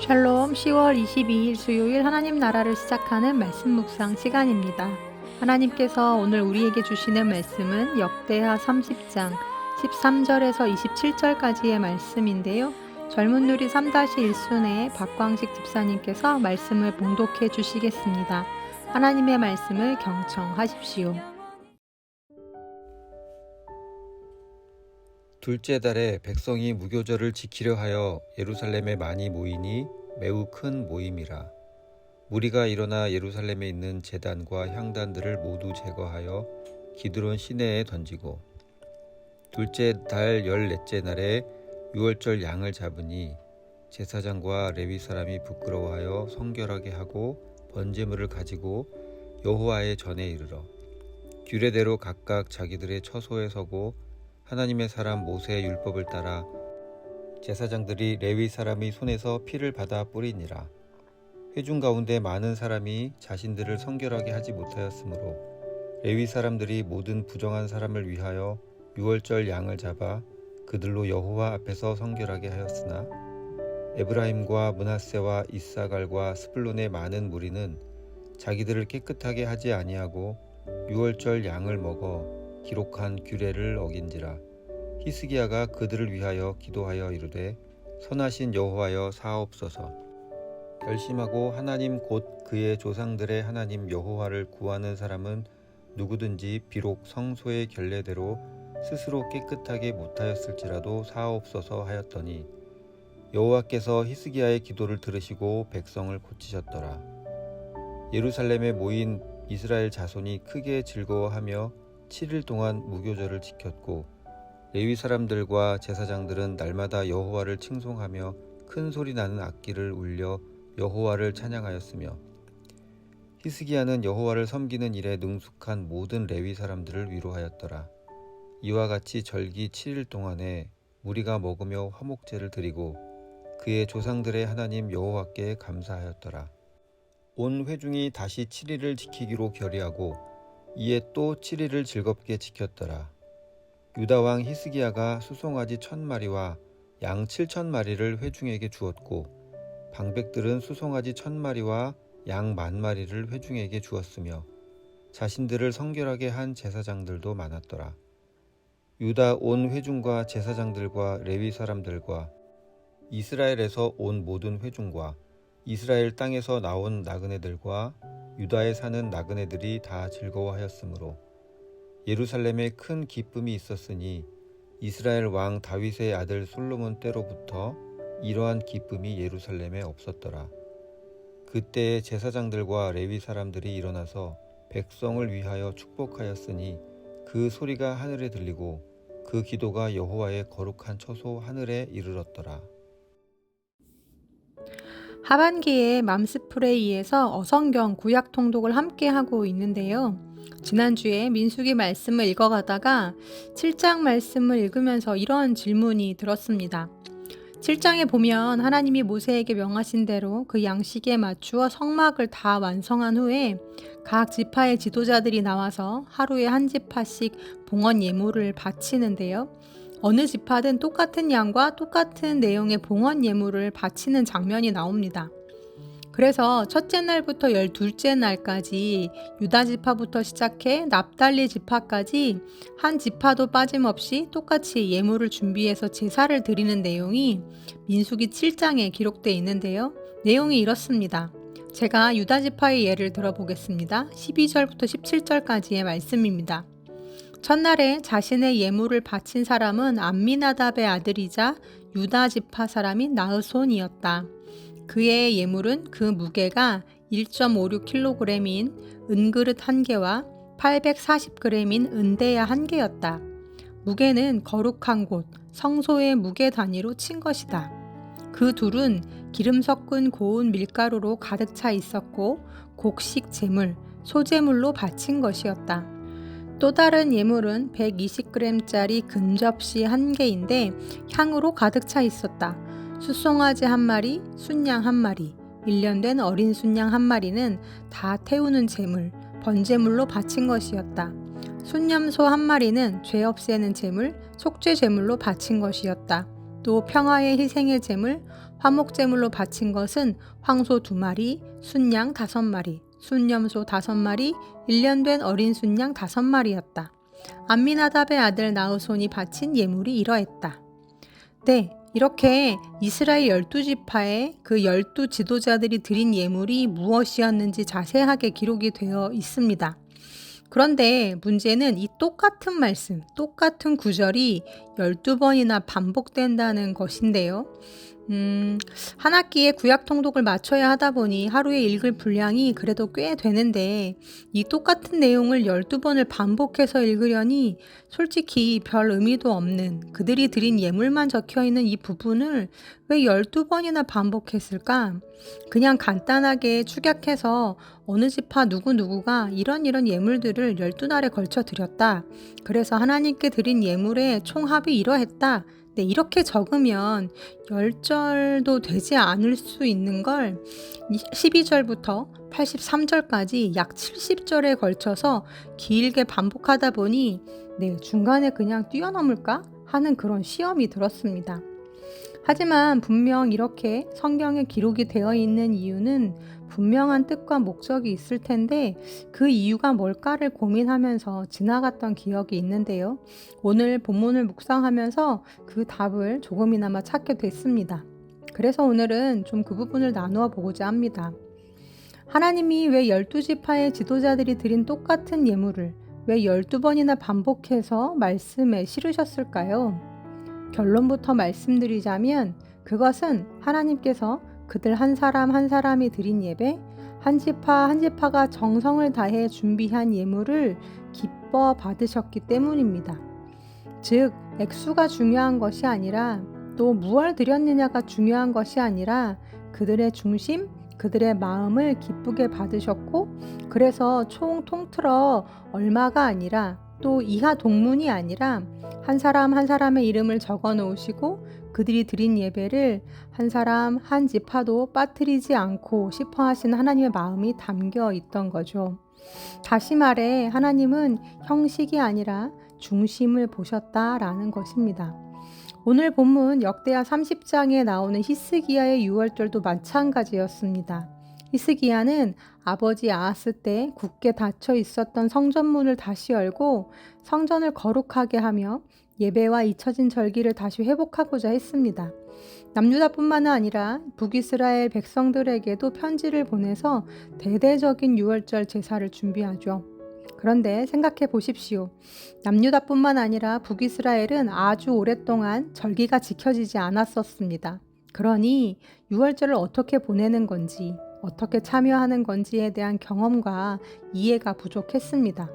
샬롬 10월 22일 수요일 하나님 나라를 시작하는 말씀 묵상 시간입니다. 하나님께서 오늘 우리에게 주시는 말씀은 역대하 30장 13절에서 27절까지의 말씀인데요. 젊은 누리 3-1순회 박광식 집사님께서 말씀을 봉독해 주시겠습니다. 하나님의 말씀을 경청하십시오. 둘째 달에 백성이 무교절을 지키려 하여 예루살렘에 많이 모이니 매우 큰 모임이라. 무리가 일어나 예루살렘에 있는 제단과 향단들을 모두 제거하여 기드론 시내에 던지고, 둘째 달 14째 날에 유월절 양을 잡으니 제사장과 레위 사람이 부끄러워하여 성결하게 하고 번제물을 가지고 여호와의 전에 이르러 규례대로 각각 자기들의 처소에 서고 하나님의 사람 모세의 율법을 따라 제사장들이 레위 사람의 손에서 피를 받아 뿌리니라. 회중 가운데 많은 사람이 자신들을 성결하게 하지 못하였으므로 레위 사람들이 모든 부정한 사람을 위하여 유월절 양을 잡아 그들로 여호와 앞에서 성결하게 하였으나, 에브라임과 므낫세와 이사갈과 스불론의 많은 무리는 자기들을 깨끗하게 하지 아니하고 유월절 양을 먹어 기록한 규례를 어긴지라. 히스기야가 그들을 위하여 기도하여 이르되, 선하신 여호와여 사옵소서. 결심하고 하나님 곧 그의 조상들의 하나님 여호와를 구하는 사람은 누구든지 비록 성소의 결례대로 스스로 깨끗하게 못하였을지라도 사옵소서 하였더니, 여호와께서 히스기야의 기도를 들으시고 백성을 고치셨더라. 예루살렘에 모인 이스라엘 자손이 크게 즐거워하며 7일 동안 무교절을 지켰고, 레위 사람들과 제사장들은 날마다 여호와를 칭송하며 큰 소리 나는 악기를 울려 여호와를 찬양하였으며, 히스기야는 여호와를 섬기는 일에 능숙한 모든 레위 사람들을 위로하였더라. 이와 같이 절기 7일 동안에 무리가 먹으며 화목제를 드리고 그의 조상들의 하나님 여호와께 감사하였더라. 온 회중이 다시 7일을 지키기로 결의하고 이에 또 7일을 즐겁게 지켰더라. 유다 왕 히스기야가 수송아지 1000마리와 양 7000마리를 회중에게 주었고, 방백들은 수송아지 1000마리와 양 10,000마리를 회중에게 주었으며, 자신들을 성결하게 한 제사장들도 많았더라. 유다 온 회중과 제사장들과 레위 사람들과 이스라엘에서 온 모든 회중과 이스라엘 땅에서 나온 나그네들과 유다에 사는 나그네들이 다 즐거워하였으므로 예루살렘에 큰 기쁨이 있었으니, 이스라엘 왕 다윗의 아들 솔로몬 때로부터 이러한 기쁨이 예루살렘에 없었더라. 그때에 제사장들과 레위 사람들이 일어나서 백성을 위하여 축복하였으니 그 소리가 하늘에 들리고 그 기도가 여호와의 거룩한 처소 하늘에 이르렀더라. 하반기에 맘스프레이에서 어성경 구약 통독을 함께 하고 있는데요. 지난주에 민수기 말씀을 읽어가다가 7장 말씀을 읽으면서 이런 질문이 들었습니다. 7장에 보면 하나님이 모세에게 명하신 대로 그 양식에 맞추어 성막을 다 완성한 후에 각 지파의 지도자들이 나와서 하루에 한 지파씩 봉헌 예물을 바치는데요. 어느 지파든 똑같은 양과 똑같은 내용의 봉헌 예물을 바치는 장면이 나옵니다. 그래서 첫째 날부터 12째 날까지 유다 지파부터 시작해 납달리 지파까지 한 지파도 빠짐없이 똑같이 예물을 준비해서 제사를 드리는 내용이 민수기 7장에 기록되어 있는데요. 내용이 이렇습니다. 제가 유다 지파의 예를 들어보겠습니다. 12절부터 17절까지의 말씀입니다. 첫날에 자신의 예물을 바친 사람은 암미나답의 아들이자 유다 지파 사람인 나흐손이었다. 그의 예물은 그 무게가 1.56kg인 은그릇 1개와 840g인 은대야 1개였다. 무게는 거룩한 곳, 성소의 무게 단위로 친 것이다. 그 둘은 기름 섞은 고운 밀가루로 가득 차 있었고 곡식 제물, 소제물로 바친 것이었다. 또 다른 예물은 120g짜리 금접시 1개인데 향으로 가득 차 있었다. 숫송아지 1마리, 순양 1마리, 1년 된 어린 순양 1마리는 다 태우는 제물, 번제물로 바친 것이었다. 순염소 1마리는 죄 없애는 제물, 속죄 제물로 바친 것이었다. 또 평화의 희생의 제물, 화목제물로 바친 것은 황소 2마리, 순양 5마리, 순염소 5마리, 1년 된 어린 순양 5마리였다. 암미나답의 아들 나흐손이 바친 예물이 이러했다. 네, 이렇게 이스라엘 12지파의 그 12 지도자들이 드린 예물이 무엇이었는지 자세하게 기록이 되어 있습니다. 그런데 문제는 이 똑같은 말씀, 똑같은 구절이 12번이나 반복된다는 것인데요. 한 학기에 구약 통독을 맞춰야 하다 보니 하루에 읽을 분량이 그래도 꽤 되는데 이 똑같은 내용을 12번을 반복해서 읽으려니 솔직히 별 의미도 없는 그들이 드린 예물만 적혀 있는 이 부분을 왜 12번이나 반복했을까? 그냥 간단하게 축약해서 어느 지파 누구누구가 이런 예물들을 12날에 걸쳐 드렸다. 그래서 하나님께 드린 예물의 총합이 이러했다. 네, 이렇게 적으면 10절도 되지 않을 수 있는 걸 12절부터 83절까지 약 70절에 걸쳐서 길게 반복하다 보니 중간에 그냥 뛰어넘을까 하는 그런 시험이 들었습니다. 하지만 분명 이렇게 성경에 기록이 되어 있는 이유는 분명한 뜻과 목적이 있을 텐데 그 이유가 뭘까를 고민하면서 지나갔던 기억이 있는데요. 오늘 본문을 묵상하면서 그 답을 조금이나마 찾게 됐습니다. 그래서 오늘은 좀 그 부분을 나누어 보고자 합니다. 하나님이 왜 12지파의 지도자들이 드린 똑같은 예물을 왜 12번이나 반복해서 말씀에 실으셨을까요? 결론부터 말씀드리자면 그것은 하나님께서 그들 한 사람 한 사람이 드린 예배, 한 지파 한 지파가 정성을 다해 준비한 예물을 기뻐 받으셨기 때문입니다. 즉, 액수가 중요한 것이 아니라 또 무엇을 드렸느냐가 중요한 것이 아니라 그들의 중심, 그들의 마음을 기쁘게 받으셨고 그래서 총 통틀어 얼마가 아니라 또 이하 동문이 아니라 한 사람 한 사람의 이름을 적어 놓으시고 그들이 드린 예배를 한 사람 한 지파도 빠뜨리지 않고 싶어 하신 하나님의 마음이 담겨 있던 거죠. 다시 말해 하나님은 형식이 아니라 중심을 보셨다라는 것입니다. 오늘 본문 역대하 30장에 나오는 히스기야의 유월절도 마찬가지였습니다. 히스기야는 아버지 아하스 때 굳게 닫혀 있었던 성전문을 다시 열고 성전을 거룩하게 하며 예배와 잊혀진 절기를 다시 회복하고자 했습니다. 남유다뿐만 아니라 북이스라엘 백성들에게도 편지를 보내서 대대적인 유월절 제사를 준비하죠. 그런데 생각해 보십시오. 남유다뿐만 아니라 북이스라엘은 아주 오랫동안 절기가 지켜지지 않았었습니다. 그러니 유월절을 어떻게 보내는 건지, 어떻게 참여하는 건지에 대한 경험과 이해가 부족했습니다.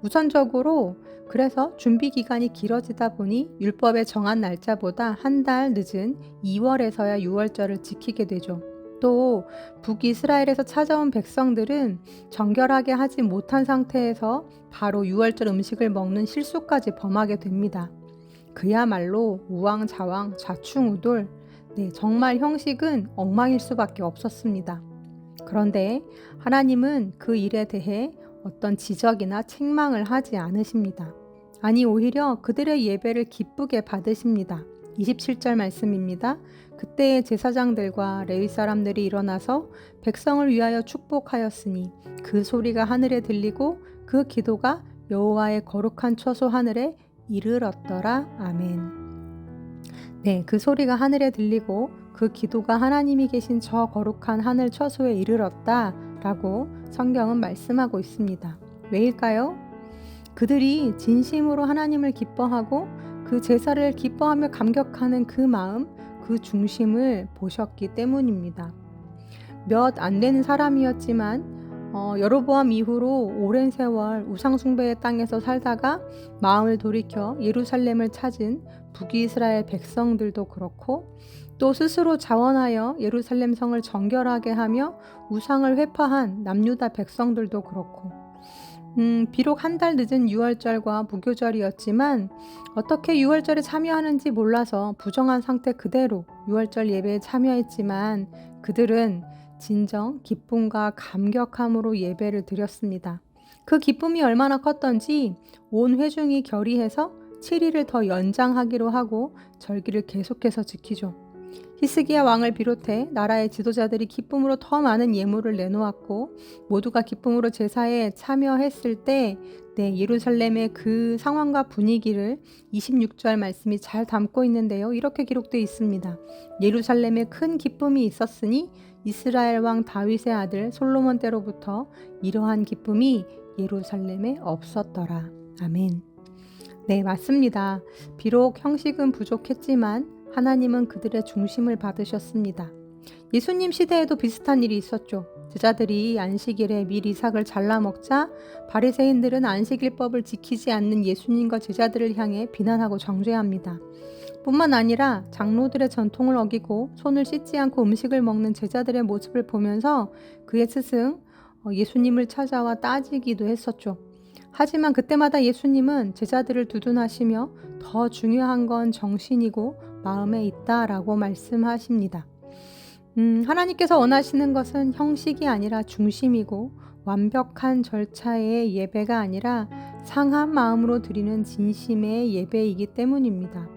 우선적으로 그래서 준비 기간이 길어지다 보니 율법에 정한 날짜보다 한 달 늦은 2월에서야 유월절을 지키게 되죠. 또 북이스라엘에서 찾아온 백성들은 정결하게 하지 못한 상태에서 바로 유월절 음식을 먹는 실수까지 범하게 됩니다. 그야말로 우왕좌왕 좌충우돌, 정말 형식은 엉망일 수밖에 없었습니다. 그런데 하나님은 그 일에 대해 어떤 지적이나 책망을 하지 않으십니다. 아니 오히려 그들의 예배를 기쁘게 받으십니다. 27절 말씀입니다. 그때의 제사장들과 레위 사람들이 일어나서 백성을 위하여 축복하였으니 그 소리가 하늘에 들리고 그 기도가 여호와의 거룩한 처소 하늘에 이르렀더라. 아멘. 그 소리가 하늘에 들리고 그 기도가 하나님이 계신 저 거룩한 하늘 처소에 이르렀다 라고 성경은 말씀하고 있습니다. 왜일까요? 그들이 진심으로 하나님을 기뻐하고 그 제사를 기뻐하며 감격하는 그 마음, 그 중심을 보셨기 때문입니다. 몇 안 되는 사람이었지만 여로보암 이후로 오랜 세월 우상숭배의 땅에서 살다가 마음을 돌이켜 예루살렘을 찾은 북이스라엘 백성들도 그렇고 또 스스로 자원하여 예루살렘 성을 정결하게 하며 우상을 회파한 남유다 백성들도 그렇고 비록 한 달 늦은 유월절과 무교절이었지만 어떻게 유월절에 참여하는지 몰라서 부정한 상태 그대로 유월절 예배에 참여했지만 그들은 진정 기쁨과 감격함으로 예배를 드렸습니다. 그 기쁨이 얼마나 컸던지 온 회중이 결의해서 7일을 더 연장하기로 하고 절기를 계속해서 지키죠. 히스기야 왕을 비롯해 나라의 지도자들이 기쁨으로 더 많은 예물을 내놓았고 모두가 기쁨으로 제사에 참여했을 때 예루살렘의 그 상황과 분위기를 26절 말씀이 잘 담고 있는데요. 이렇게 기록되어 있습니다. 예루살렘에 큰 기쁨이 있었으니 이스라엘 왕 다윗의 아들 솔로몬 때로부터 이러한 기쁨이 예루살렘에 없었더라. 아멘. 네, 맞습니다. 비록 형식은 부족했지만 하나님은 그들의 중심을 받으셨습니다. 예수님 시대에도 비슷한 일이 있었죠. 제자들이 안식일에 밀 이삭을 잘라 먹자 바리새인들은 안식일법을 지키지 않는 예수님과 제자들을 향해 비난하고 정죄합니다. 뿐만 아니라 장로들의 전통을 어기고 손을 씻지 않고 음식을 먹는 제자들의 모습을 보면서 그의 스승 예수님을 찾아와 따지기도 했었죠. 하지만 그때마다 예수님은 제자들을 두둔하시며 더 중요한 건 정신이고 마음에 있다라고 말씀하십니다. 하나님께서 원하시는 것은 형식이 아니라 중심이고 완벽한 절차의 예배가 아니라 상한 마음으로 드리는 진심의 예배이기 때문입니다.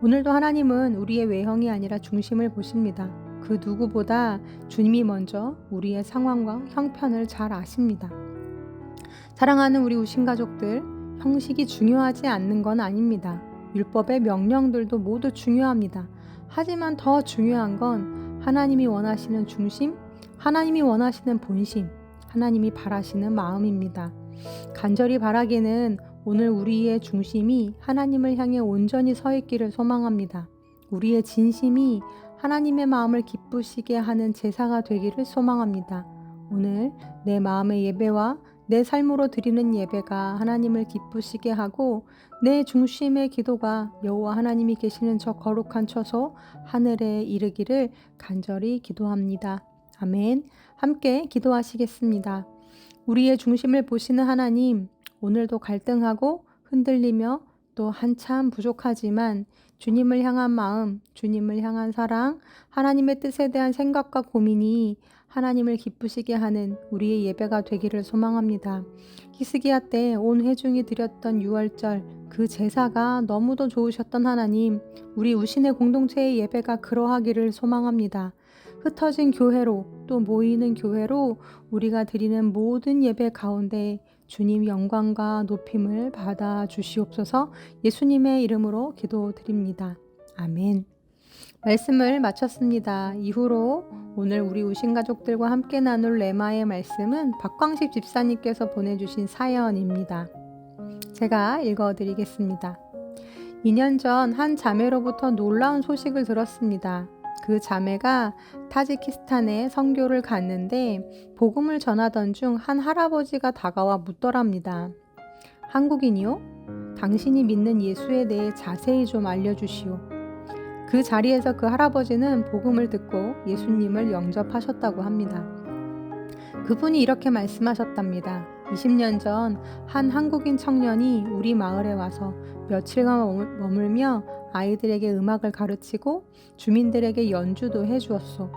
오늘도 하나님은 우리의 외형이 아니라 중심을 보십니다. 그 누구보다 주님이 먼저 우리의 상황과 형편을 잘 아십니다. 사랑하는 우리 우신 가족들, 형식이 중요하지 않는 건 아닙니다. 율법의 명령들도 모두 중요합니다. 하지만 더 중요한 건 하나님이 원하시는 중심, 하나님이 원하시는 본심, 하나님이 바라시는 마음입니다. 간절히 바라기는 오늘 우리의 중심이 하나님을 향해 온전히 서 있기를 소망합니다. 우리의 진심이 하나님의 마음을 기쁘시게 하는 제사가 되기를 소망합니다. 오늘 내 마음의 예배와 내 삶으로 드리는 예배가 하나님을 기쁘시게 하고 내 중심의 기도가 여호와 하나님이 계시는 저 거룩한 처소 하늘에 이르기를 간절히 기도합니다. 아멘. 함께 기도하시겠습니다. 우리의 중심을 보시는 하나님, 오늘도 갈등하고 흔들리며 또 한참 부족하지만 주님을 향한 마음, 주님을 향한 사랑, 하나님의 뜻에 대한 생각과 고민이 하나님을 기쁘시게 하는 우리의 예배가 되기를 소망합니다. 히스기야 때 온 회중이 드렸던 유월절 그 제사가 너무도 좋으셨던 하나님, 우리 우신의 공동체의 예배가 그러하기를 소망합니다. 흩어진 교회로 또 모이는 교회로 우리가 드리는 모든 예배 가운데 주님 영광과 높임을 받아 주시옵소서. 예수님의 이름으로 기도드립니다. 아멘. 말씀을 마쳤습니다. 이후로 오늘 우리 우신 가족들과 함께 나눌 레마의 말씀은 박광식 집사님께서 보내주신 사연입니다. 제가 읽어드리겠습니다. 2년 전 한 자매로부터 놀라운 소식을 들었습니다. 그 자매가 타지키스탄에 선교를 갔는데 복음을 전하던 중 한 할아버지가 다가와 묻더랍니다. 한국인이요? 당신이 믿는 예수에 대해 자세히 좀 알려주시오. 그 자리에서 그 할아버지는 복음을 듣고 예수님을 영접하셨다고 합니다. 그분이 이렇게 말씀하셨답니다. 20년 전 한 한국인 청년이 우리 마을에 와서 며칠간 머물며 아이들에게 음악을 가르치고 주민들에게 연주도 해주었소.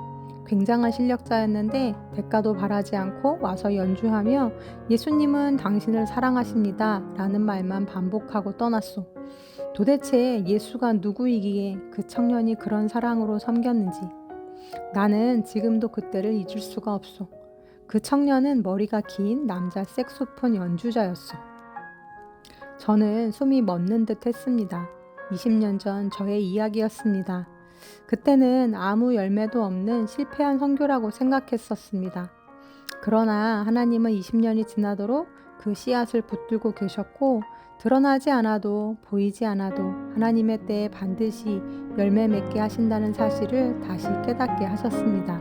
굉장한 실력자였는데 대가도 바라지 않고 와서 연주하며 예수님은 당신을 사랑하십니다 라는 말만 반복하고 떠났소. 도대체 예수가 누구이기에 그 청년이 그런 사랑으로 섬겼는지 나는 지금도 그때를 잊을 수가 없소. 그 청년은 머리가 긴 남자 색소폰 연주자였어. 저는 숨이 멎는 듯 했습니다. 20년 전 저의 이야기였습니다. 그때는 아무 열매도 없는 실패한 선교라고 생각했었습니다. 그러나 하나님은 20년이 지나도록 그 씨앗을 붙들고 계셨고 드러나지 않아도 보이지 않아도 하나님의 때에 반드시 열매 맺게 하신다는 사실을 다시 깨닫게 하셨습니다.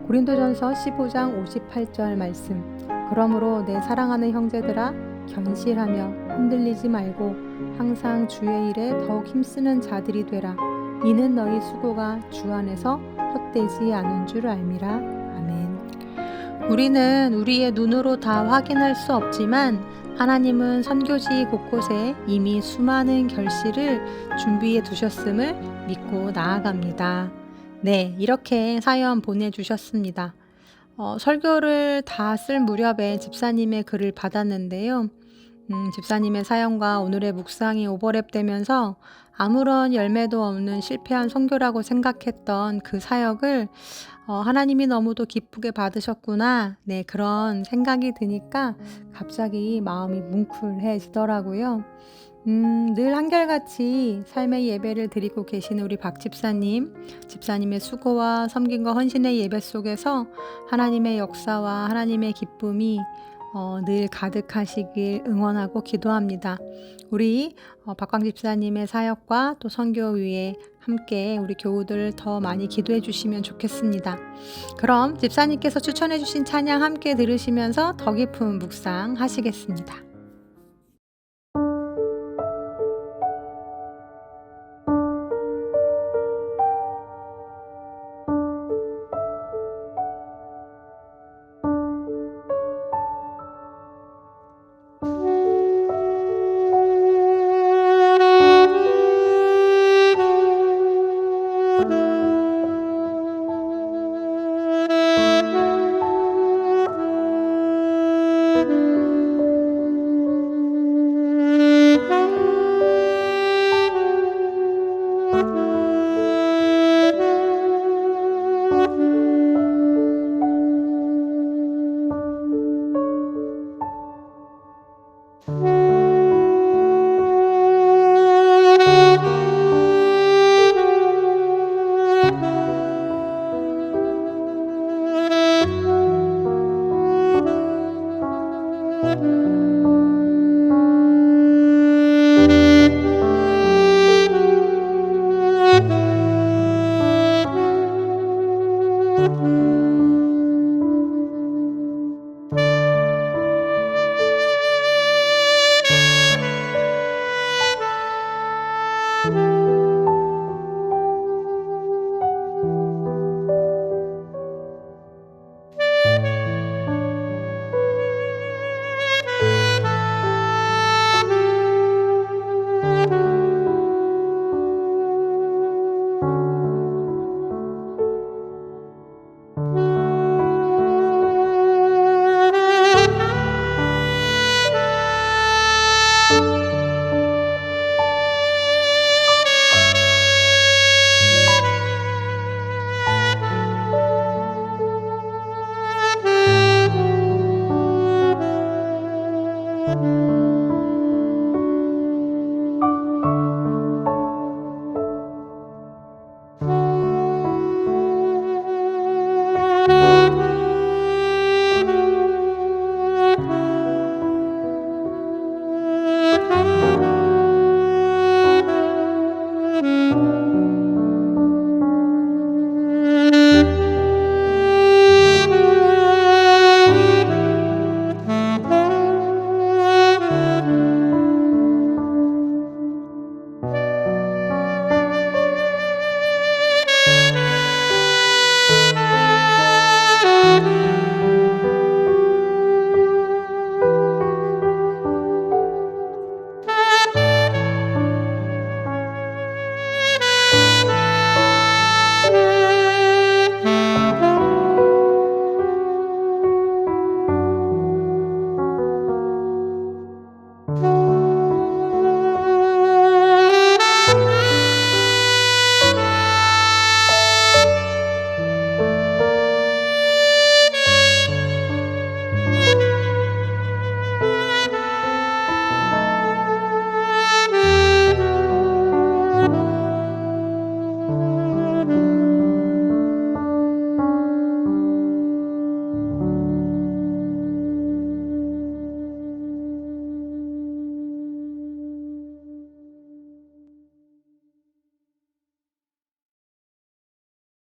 고린도전서 15장 58절 말씀. 그러므로 내 사랑하는 형제들아 견실하며 흔들리지 말고 항상 주의 일에 더욱 힘쓰는 자들이 되라. 이는 너희 수고가 주 안에서 헛되지 않은 줄 알미라. 아멘. 우리는 우리의 눈으로 다 확인할 수 없지만 하나님은 선교지 곳곳에 이미 수많은 결실을 준비해 두셨음을 믿고 나아갑니다. 네, 이렇게 사연 보내주셨습니다. 설교를 다 쓸 무렵에 집사님의 글을 받았는데요. 집사님의 사연과 오늘의 묵상이 오버랩되면서 아무런 열매도 없는 실패한 선교라고 생각했던 그 사역을 하나님이 너무도 기쁘게 받으셨구나. 네, 그런 생각이 드니까 갑자기 마음이 뭉클해지더라고요. 늘 한결같이 삶의 예배를 드리고 계시는 우리 박 집사님, 집사님의 수고와 섬김과 헌신의 예배 속에서 하나님의 역사와 하나님의 기쁨이 늘 가득하시길 응원하고 기도합니다. 우리 박광 집사님의 사역과 또 선교 위에 함께 우리 교우들 더 많이 기도해 주시면 좋겠습니다. 그럼 집사님께서 추천해 주신 찬양 함께 들으시면서 더 깊은 묵상 하시겠습니다.